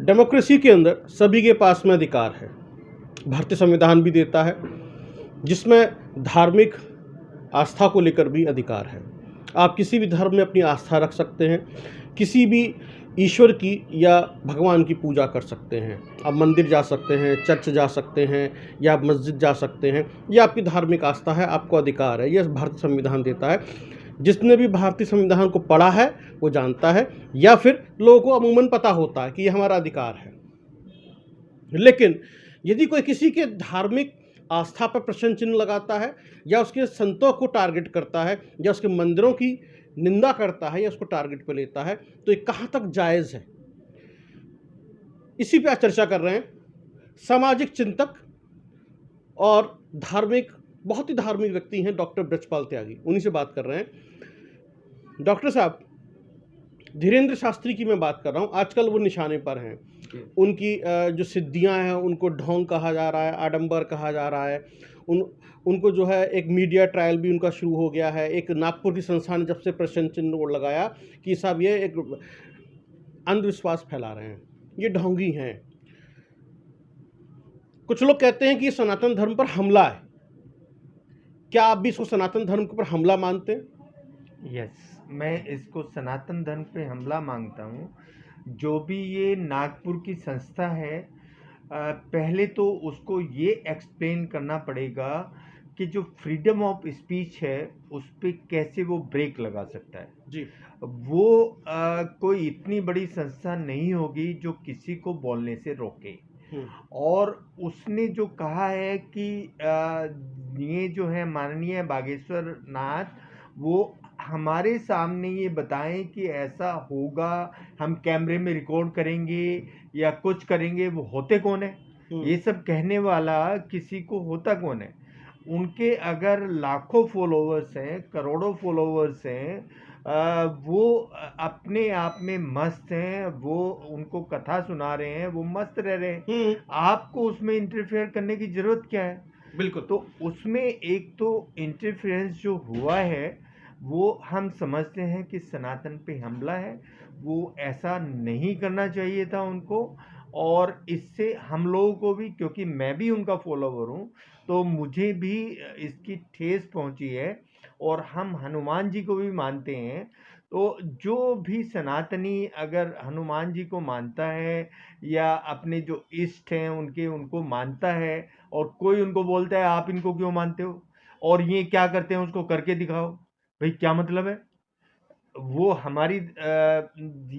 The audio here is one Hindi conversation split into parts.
डेमोक्रेसी के अंदर सभी के पास में अधिकार है। भारतीय संविधान भी देता है, जिसमें धार्मिक आस्था को लेकर भी अधिकार है। आप किसी भी धर्म में अपनी आस्था रख सकते हैं, किसी भी ईश्वर की या भगवान की पूजा कर सकते हैं। आप मंदिर जा सकते हैं, चर्च जा सकते हैं या आप मस्जिद जा सकते हैं। यह आपकी धार्मिक आस्था है, आपको अधिकार है, यह भारतीय संविधान देता है। जिसने भी भारतीय संविधान को पढ़ा है वो जानता है, या फिर लोगों को अमूमन पता होता है कि ये हमारा अधिकार है। लेकिन यदि कोई किसी के धार्मिक आस्था पर प्रश्न चिन्ह लगाता है, या उसके संतों को टारगेट करता है, या उसके मंदिरों की निंदा करता है, या उसको टारगेट पर लेता है, तो ये कहाँ तक जायज़ है, इसी पे आज चर्चा कर रहे हैं। सामाजिक चिंतक और धार्मिक, बहुत ही धार्मिक व्यक्ति हैं डॉक्टर ब्रजपाल त्यागी, उन्हीं से बात कर रहे हैं। डॉक्टर साहब, धीरेन्द्र शास्त्री की मैं बात कर रहा हूँ, आजकल वो निशाने पर हैं। उनकी जो सिद्धियां हैं उनको ढोंग कहा जा रहा है, आडंबर कहा जा रहा है। उनको जो है एक मीडिया ट्रायल भी उनका शुरू हो गया है। एक नागपुर की संस्था ने जब से प्रश्न चिन्ह लगाया कि साहब ये एक अंधविश्वास फैला रहे हैं, ये ढोंगी हैं। कुछ लोग कहते हैं कि ये सनातन धर्म पर हमला है। क्या आप भी इसको सनातन धर्म के ऊपर हमला मानते हैं? यस, मैं इसको सनातन धर्म पे हमला मांगता हूँ। जो भी ये नागपुर की संस्था है, पहले तो उसको ये एक्सप्लेन करना पड़ेगा कि जो फ्रीडम ऑफ स्पीच है उस पर कैसे वो ब्रेक लगा सकता है जी। वो कोई इतनी बड़ी संस्था नहीं होगी जो किसी को बोलने से रोके। और उसने जो कहा है कि ये जो है माननीय बागेश्वर नाथ, वो हमारे सामने ये बताएं कि ऐसा होगा, हम कैमरे में रिकॉर्ड करेंगे या कुछ करेंगे, वो होते कौन है? ये सब कहने वाला किसी को होता कौन है? उनके अगर लाखों फॉलोअर्स हैं, करोड़ों फॉलोअर्स हैं, वो अपने आप में मस्त हैं, वो उनको कथा सुना रहे हैं, वो मस्त रह रहे हैं। आपको उसमें इंटरफेयर करने की जरूरत क्या है? बिल्कुल। तो उसमें एक तो इंटरफेरेंस जो हुआ है वो हम समझते हैं कि सनातन पे हमला है। वो ऐसा नहीं करना चाहिए था उनको। और इससे हम लोगों को भी, क्योंकि मैं भी उनका फॉलोवर हूँ, तो मुझे भी इसकी ठेस पहुंची है। और हम हनुमान जी को भी मानते हैं। तो जो भी सनातनी अगर हनुमान जी को मानता है या अपने जो इष्ट हैं उनको मानता है, और कोई उनको बोलता है आप इनको क्यों मानते हो और ये क्या करते हैं उसको करके दिखाओ, भाई क्या मतलब है? वो हमारी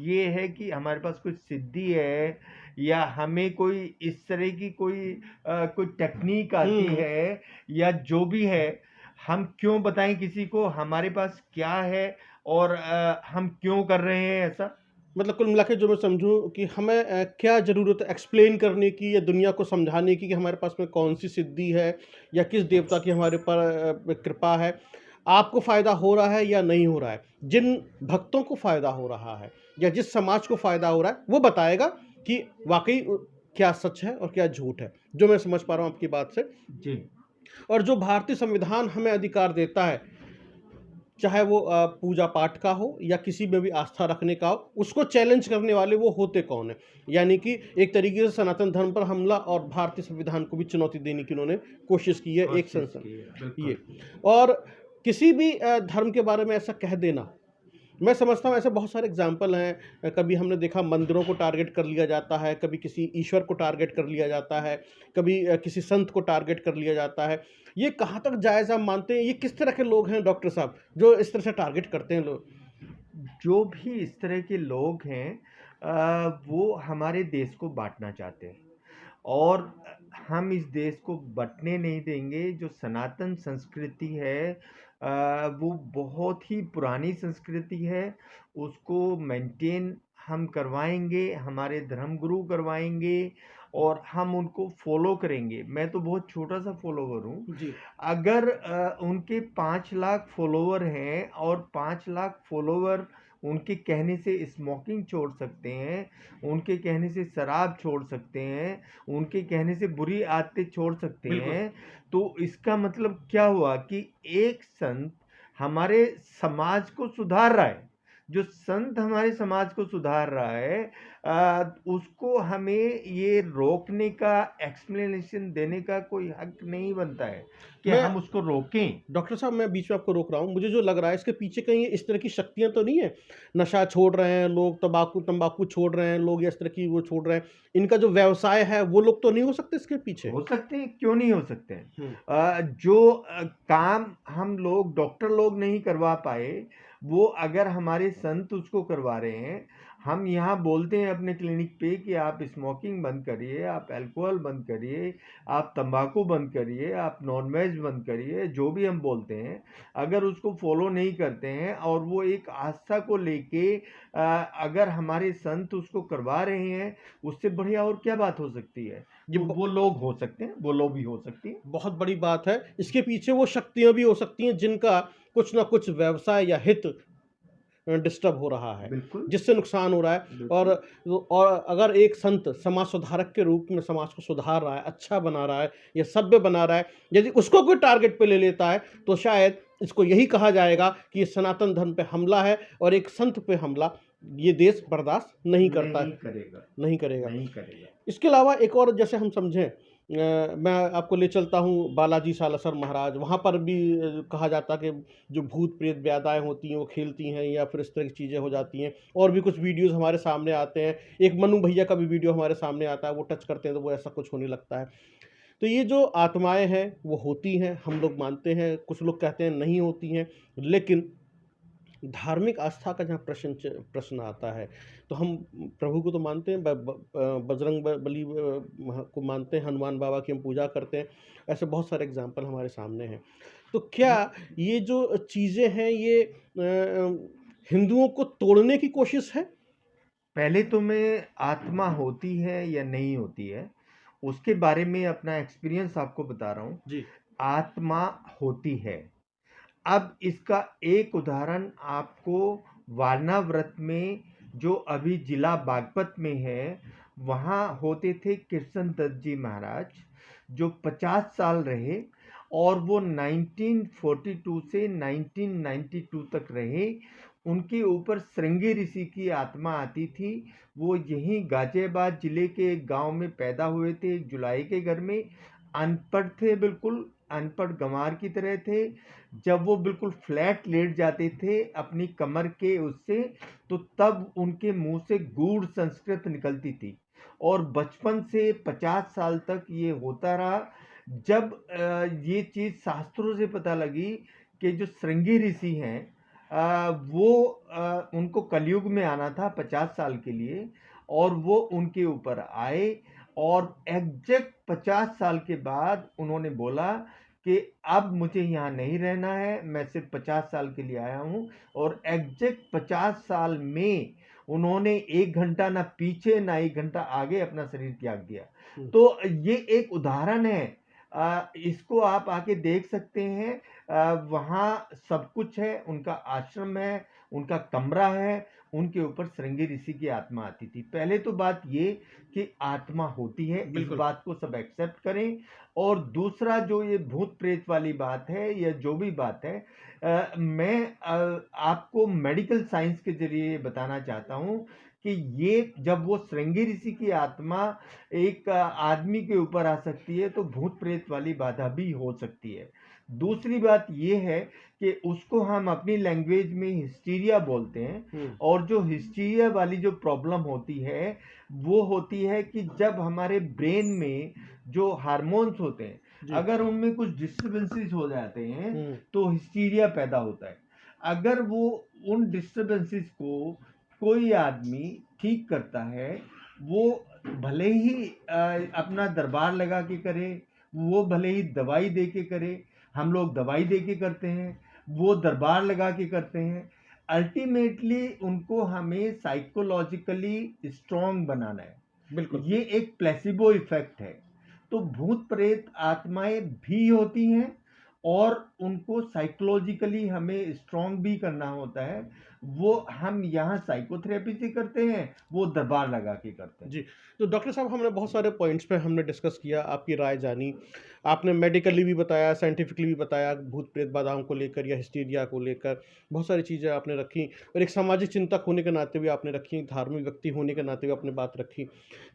ये है कि हमारे पास कोई सिद्धि है या हमें कोई इस तरह की कोई टेक्निक आती है या जो भी है, हम क्यों बताएं किसी को हमारे पास क्या है और हम क्यों कर रहे हैं ऐसा? मतलब कुल मिला के जो मैं समझूं कि हमें क्या ज़रूरत है एक्सप्लेन करने की या दुनिया को समझाने की कि हमारे पास में कौन सी सिद्धि है या किस देवता की हमारे पर कृपा है। आपको फ़ायदा हो रहा है या नहीं हो रहा है, जिन भक्तों को फ़ायदा हो रहा है या जिस समाज को फ़ायदा हो रहा है, वो बताएगा कि वाकई क्या सच है और क्या झूठ है, जो मैं समझ पा रहा हूँ आपकी बात से। जी। और जो भारतीय संविधान हमें अधिकार देता है, चाहे वो पूजा पाठ का हो या किसी में भी आस्था रखने का हो, उसको चैलेंज करने वाले वो होते कौन है? यानी कि एक तरीके से सनातन धर्म पर हमला और भारतीय संविधान को भी चुनौती देने की उन्होंने कोशिश की है, एक संसद ये। और किसी भी धर्म के बारे में ऐसा कह देना, मैं समझता हूँ ऐसे बहुत सारे एग्जाम्पल हैं। कभी हमने देखा मंदिरों को टारगेट कर लिया जाता है, कभी किसी ईश्वर को टारगेट कर लिया जाता है, कभी किसी संत को टारगेट कर लिया जाता है। ये कहाँ तक जायज़ आप मानते हैं? ये किस तरह के लोग हैं डॉक्टर साहब जो इस तरह से टारगेट करते हैं लोग? जो भी इस तरह के लोग हैं वो हमारे देश को बांटना चाहते हैं और हम इस देश को बंटने नहीं देंगे। जो सनातन संस्कृति है वो बहुत ही पुरानी संस्कृति है, उसको मेंटेन हम करवाएंगे, हमारे धर्मगुरु करवाएंगे और हम उनको फॉलो करेंगे। मैं तो बहुत छोटा सा फॉलोवर हूँ। जी। अगर उनके 5 लाख फॉलोवर हैं और 5 लाख फॉलोवर उनके कहने से स्मोकिंग छोड़ सकते हैं, उनके कहने से शराब छोड़ सकते हैं, उनके कहने से बुरी आदतें छोड़ सकते हैं, तो इसका मतलब क्या हुआ कि एक संत हमारे समाज को सुधार रहा है। जो संत हमारे समाज को सुधार रहा है, उसको हमें ये रोकने का, एक्सप्लेनेशन देने का कोई हक नहीं बनता है कि मैं हम उसको रोकें। डॉक्टर साहब, मैं बीच में आपको रोक रहा हूँ। मुझे जो लग रहा है इसके पीछे कहीं इस तरह की शक्तियाँ तो नहीं है? नशा छोड़ रहे हैं लोग, तम्बाकू तम्बाकू छोड़ रहे हैं लोग, या इस तरह की वो छोड़ रहे हैं, इनका जो व्यवसाय है वो लोग तो नहीं हो सकते इसके पीछे? हो सकते हैं, क्यों नहीं हो सकते हैं। हुँ। जो काम हम लोग डॉक्टर लोग नहीं करवा पाए, वो अगर हमारे संत उसको करवा रहे हैं। हम यहाँ बोलते हैं अपने क्लिनिक पे कि आप स्मोकिंग बंद करिए, आप अल्कोहल बंद करिए, आप तंबाकू बंद करिए, आप नॉन वेज बंद करिए, जो भी हम बोलते हैं। अगर उसको फॉलो नहीं करते हैं और वो एक आस्था को लेके अगर हमारे संत उसको करवा रहे हैं, उससे बढ़िया और क्या बात हो सकती है। ये तो ब वो लोग हो सकते हैं, वो लोग भी हो सकती हैं। बहुत बड़ी बात है। इसके पीछे वो शक्तियाँ भी हो सकती हैं जिनका कुछ न कुछ व्यवसाय या हित डिस्टर्ब हो रहा है, बिल्कुल, जिससे नुकसान हो रहा है। बिल्कुल। और अगर एक संत समाज सुधारक के रूप में समाज को सुधार रहा है, अच्छा बना रहा है या सभ्य बना रहा है, यदि उसको कोई टारगेट पे ले लेता है, तो शायद इसको यही कहा जाएगा कि ये सनातन धर्म पे हमला है, और एक संत पे हमला ये देश बर्दाश्त नहीं करता नहीं है, करेगा, नहीं करेगा। नहीं करेगा। इसके अलावा एक और जैसे हम समझें, मैं आपको ले चलता हूँ बालाजी सालासर महाराज, वहाँ पर भी कहा जाता कि जो भूत प्रेत व्याधाएँ होती हैं वो खेलती हैं, या फिर इस तरह की चीज़ें हो जाती हैं। और भी कुछ वीडियोज़ हमारे सामने आते हैं, एक मनु भैया का भी वीडियो हमारे सामने आता है, वो टच करते हैं तो वो ऐसा कुछ होने लगता है। तो ये जो आत्माएँ हैं वो होती हैं, हम लोग मानते हैं, कुछ लोग कहते हैं नहीं होती हैं, लेकिन धार्मिक आस्था का जहाँ प्रश्न आता है, तो हम प्रभु को तो मानते हैं, बजरंग बली को मानते हैं, हनुमान बाबा की हम पूजा करते हैं। ऐसे बहुत सारे एग्जाम्पल हमारे सामने हैं। तो क्या ये जो चीज़ें हैं ये हिंदुओं को तोड़ने की कोशिश है? पहले तो मैं आत्मा होती है या नहीं होती है, उसके बारे में अपना एक्सपीरियंस आपको बता रहा हूँ। जी। आत्मा होती है। अब इसका एक उदाहरण आपको वारना व्रत में, जो अभी जिला बागपत में है, वहाँ होते थे कृष्ण दत्त जी महाराज, जो 50 साल रहे और वो 1942 से 1992 तक रहे। उनके ऊपर श्रृंगी ऋषि की आत्मा आती थी। वो यहीं गाजियाबाद जिले के एक गांव में पैदा हुए थे, एक जुलाई के घर में। अनपढ़ थे, बिल्कुल अनपढ़ गंवार की तरह थे। जब वो बिल्कुल फ्लैट लेट जाते थे अपनी कमर के उससे, तो तब उनके मुंह से गूढ़ संस्कृत निकलती थी। और बचपन से 50 साल तक ये होता रहा। जब ये चीज़ शास्त्रों से पता लगी कि जो श्रृंगी ऋषि हैं, वो उनको कलयुग में आना था 50 साल के लिए, और वो उनके ऊपर आए। और एग्जैक्ट 50 साल के बाद उन्होंने बोला कि अब मुझे यहाँ नहीं रहना है, मैं सिर्फ 50 साल के लिए आया हूँ। और एग्जैक्ट 50 साल में उन्होंने 1 घंटा ना पीछे ना 1 घंटा आगे अपना शरीर त्याग दिया। हम्म। तो ये एक उदाहरण है। इसको आप आके देख सकते हैं। वहाँ सब कुछ है, उनका आश्रम है, उनका कमरा है। उनके ऊपर श्रृंगी ऋषि की आत्मा आती थी। पहले तो बात ये कि आत्मा होती है, इस बिल्कुल। बात को सब एक्सेप्ट करें। और दूसरा, जो ये भूत प्रेत वाली बात है या जो भी बात है, मैं आपको मेडिकल साइंस के जरिए ये बताना चाहता हूँ कि ये जब वो श्रृंगी ऋषि की आत्मा एक आदमी के ऊपर आ सकती है, तो भूत प्रेत वाली बाधा भी हो सकती है। दूसरी बात ये है कि उसको हम अपनी लैंग्वेज में हिस्टीरिया बोलते हैं। और जो हिस्टीरिया वाली जो प्रॉब्लम होती है, वो होती है कि जब हमारे ब्रेन में जो हार्मोन्स होते हैं, जी। अगर उनमें कुछ डिस्टर्बेंसेस हो जाते हैं, हम्म। तो हिस्टीरिया पैदा होता है। अगर वो उन डिस्टर्बेंसेस को कोई आदमी ठीक करता है, वो भले ही अपना दरबार लगा के करे, वो भले ही दवाई दे के करे, हम लोग दवाई दे के करते हैं, वो दरबार लगा के करते हैं। अल्टीमेटली उनको हमें साइकोलॉजिकली स्ट्रांग बनाना है। बिल्कुल। ये एक प्लेसिबो इफेक्ट है। तो भूत प्रेत आत्माएं भी होती हैं, और उनको साइकोलॉजिकली हमें स्ट्रांग भी करना होता है। वो हम यहाँ साइकोथेरेपी से करते हैं, वो दरबार लगा के करते हैं। जी, तो डॉक्टर साहब हमने बहुत सारे पॉइंट्स पे हमने डिस्कस किया, आपकी राय जानी। आपने मेडिकली भी बताया, साइंटिफिकली भी बताया, भूत-प्रेत बाधाओं को लेकर या हिस्टीरिया को लेकर बहुत सारी चीज़ें आपने रखी और एक सामाजिक चिंतक होने के नाते भी आपने रखी, धार्मिक व्यक्ति होने के नाते भी आपने बात रखी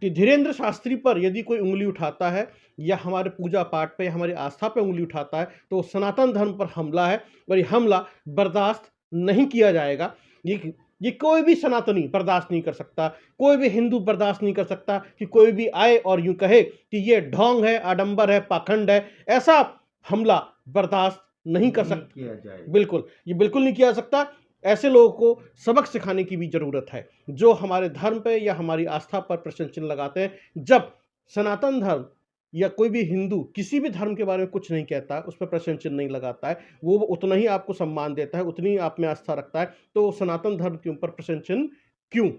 कि धीरेंद्र शास्त्री पर यदि कोई उँगली उठाता है या हमारे पूजा-पाठ पे, हमारी आस्था पे उँगली उठाता है, तो वो सनातन धर्म पर हमला है और ये हमला बर्दाश्त नहीं किया जाएगा। ये कोई भी सनातनी बर्दाश्त नहीं कर सकता, कोई भी हिंदू बर्दाश्त नहीं कर सकता कि कोई भी आए और यूँ कहे कि ये ढोंग है, आडंबर है, पाखंड है, ऐसा हमला बर्दाश्त नहीं कर सकता। किया जाए। बिल्कुल, ये बिल्कुल नहीं किया जा सकता। ऐसे लोगों को सबक सिखाने की भी ज़रूरत है, जो हमारे धर्म पे या हमारी आस्था पर प्रश्न चिन्ह लगाते हैं। जब सनातन धर्म या कोई भी हिंदू किसी भी धर्म के बारे में कुछ नहीं कहता है, उस पर प्रश्न चिन्ह नहीं लगाता है, वो उतना ही आपको सम्मान देता है, उतनी ही आप में आस्था रखता है, तो सनातन धर्म के ऊपर प्रश्न चिन्ह क्यों?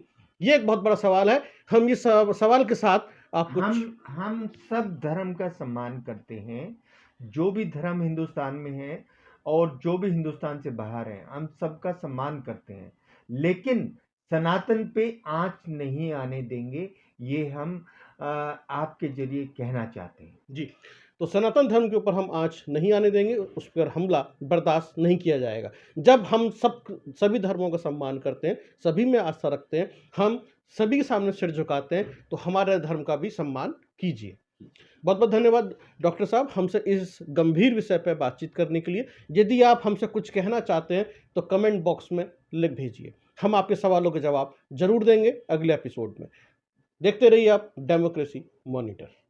ये एक बहुत बड़ा सवाल है। हम ये सवाल के साथ आप कुछ हम सब धर्म का सम्मान करते हैं, जो भी धर्म हिंदुस्तान में है और जो भी हिंदुस्तान से बाहर है, हम सबका सम्मान करते हैं, लेकिन सनातन पे आँच नहीं आने देंगे, ये हम आपके ज़रिए कहना चाहते हैं। जी, तो सनातन धर्म के ऊपर हम आँच नहीं आने देंगे, उस पर हमला बर्दाश्त नहीं किया जाएगा। जब हम सभी धर्मों का सम्मान करते हैं, सभी में आस्था रखते हैं, हम सभी के सामने सिर झुकाते हैं, तो हमारे धर्म का भी सम्मान कीजिए। बहुत-बहुत धन्यवाद डॉक्टर साहब हमसे इस गंभीर विषय पे बातचीत करने के लिए। यदि आप हमसे कुछ कहना चाहते हैं, तो कमेंट बॉक्स में लिख भेजिए। हम आपके सवालों के जवाब ज़रूर देंगे अगले एपिसोड में। देखते रहिए आप डेमोक्रेसी मॉनिटर।